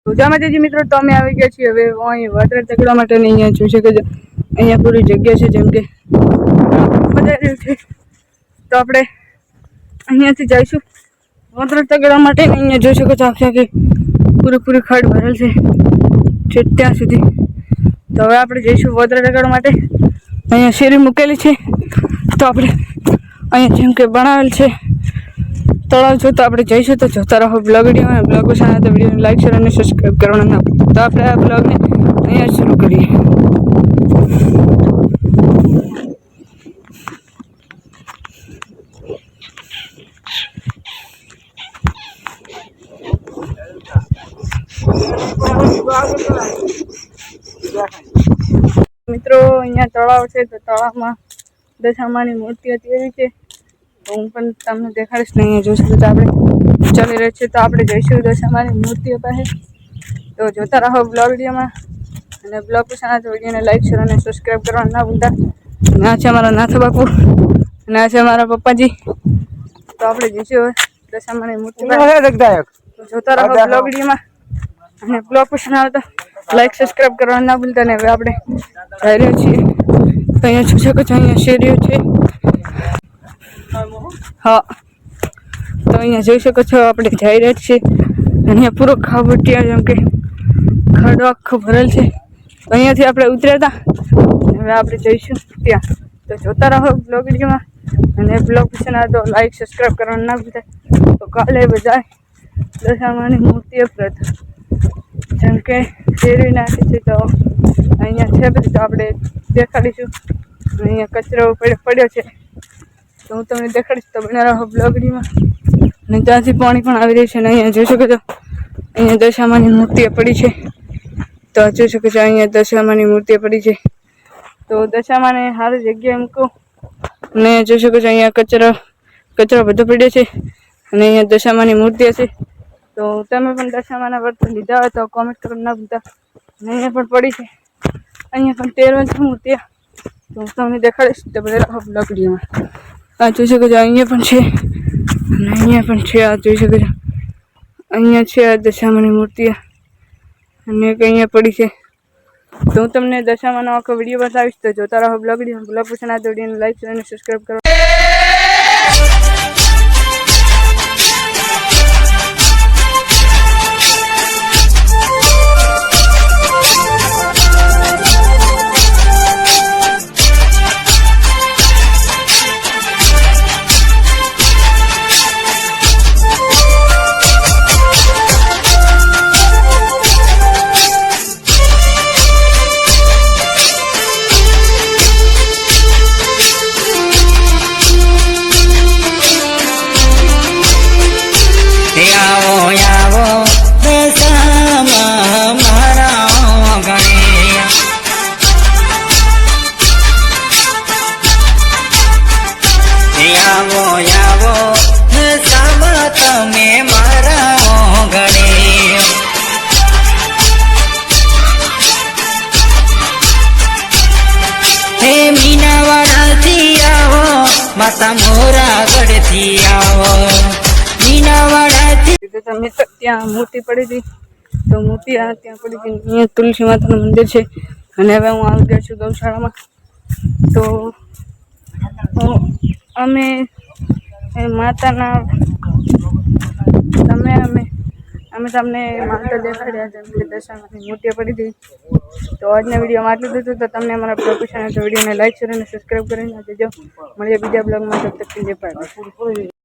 તો જામાજી મિત્રો તો અમે આવી ગયા છીએ હવે અહીં વાદળ તકડવા માટે અહીંયા જોઈ શકે છે અહીંયા પૂરી જગ્યા છે જેમ કે મજા છે તો આપણે અહીંયાથી જઈશું વાદળ તકડવા માટે અહીંયા જોઈ શકો છો આખી પૂરી ખાડ ભરેલ છે ત્યાં સુધી તો હવે આપણે જઈશું વાદળ તકડવા માટે અહીંયા શેરી મૂકેલી છે તો આપણે અહીંયા જેમ કે બનાવેલ છે તળાવ જો તો આપણે જઈશું તો જોતા રહો બ્લોગ વિડીયો અને બ્લોગ પસંદ આવે તો વિડીયોને લાઈક શેર અને સબસ્ક્રાઈબ કરવાનું ના ભૂલતા. તો આપણે આ બ્લોગને અહીંયા શરૂ કરીએ. મિત્રો અહીંયા તળાવ છે તો તળાવમાં દશામાની મૂર્તિ હતી એવી છે તો હું પણ તમને દેખાડીશ ને અહીંયા જોઈશું તો આપણે ચાલી રહી છે તો આપણે જઈશું દશામાની મૂર્તિઓ પાસે તો જોતા રહો બ્લોગ વિડીયોમાં અને બ્લોગ પસંદ આવે તો વિડીયોને લાઈક શેર અને સબસ્ક્રાઈબ કરવાનું ના ભૂલતા. અને આ છે અમારા નાથ બાપુ અને આ છે અમારા પપ્પાજી તો આપણે જઈશું હવે દશામાની મૂર્તિ તો જોતા રહો બ્લોગ વિડીયોમાં અને બ્લોગ પસંદ આવે તો લાઈક સબસ્ક્રાઈબ કરવાનું ના ભૂલતા. ને હવે આપણે જઈ રહ્યા છીએ તો અહીંયા જોઈ શકો છો અહીંયા શેરીઓ છે. હા તો અહીંયા જોઈ શકો છો આપણે જઈ રહ્યા છીએ અહીંયા પૂરો ખાબોટિયા જેમ કે ખાડો આખો ભરેલ છે તો અહીંયાથી આપણે ઉતર્યા હતા હવે આપણે જઈશું ત્યાં તો જોતા રહો બ્લોગ વિડીયોમાં અને બ્લોગ પસંદ આવે તો લાઈક સબસ્ક્રાઈબ કરવાનું ના ભૂલતા. તો કાલે બધા દશામાની મૂર્તિઓ પ્રથમ જેમ કે ફેરવી નાખી છે તો અહીંયા છે બધી તો આપણે દેખાડીશું. અહીંયા કચરો પડ્યો છે તો હું તમને દેખાડીશ તો બના રહો બ્લોગ વિડીયોમાં. અને ત્યાંથી પાણી પણ આવી રહ્યું છે અને અહીંયા જોઈ શકો છો અહીંયા દશામાની મૂર્તિઓ પડી છે તો જોઈ શકો છો અહીંયા દશામાની મૂર્તિઓ પડી છે તો દશામાને સારી જગ્યાએ મૂકો. અને જોઈ શકો છો અહીંયા કચરો બધો પડ્યો છે અને અહીંયા દશામાની મૂર્તિ હશે તો તમે પણ દશામાના વ્રત લીધા હોય તો કોમેન્ટ કરવા ના ભૂલતા. અને અહીંયા પણ પડી છે અહીંયા પણ તેરવલ છે મૂર્તિ તો હું તમને દેખાડીશ તો બધા રહો બ્લોગ વિડીયોમાં. આ જોઈ શકો છો અહીંયા પણ છે અને અહીંયા પણ છે આ જોઈ શકો છો અહીંયા છે આ દશામાની મૂર્તિ અને એક અહીંયા પડી છે તો હું તમને દશામાનો આખો વિડીયો બતાવીશ તો જોતા રહો બ્લોગ વિડીયો. બ્લોગ પસંદ આવે તો વિડીયોને લાઈક અને સબસ્ક્રાઈબ કરો. માતા મોરા ગઢથી આવો મીનાવાડાથી તમે ત્યાં મૂર્તિ પડી હતી તો મૂર્તિ ત્યાં પડી હતી. અહીંયા તુલસી માતાનું મંદિર છે અને હવે હું આવી ગયો છું ગૌશાળામાં તો અમે માતાના અમે તમને માતા દેખાડ્યા જેમ કે દશામાની મૂર્તિઓ પડી હતી. તો આજના વિડીયોમાં આટલું હતું તો તમને અમારા બ્લોગ પસંદ આવે તો વિડીયોને લાઈક શેર અને સબસ્ક્રાઈબ કરીને દેજો. મળીએ બીજા બ્લોગમાં. જબ તક કે લીએ બાય.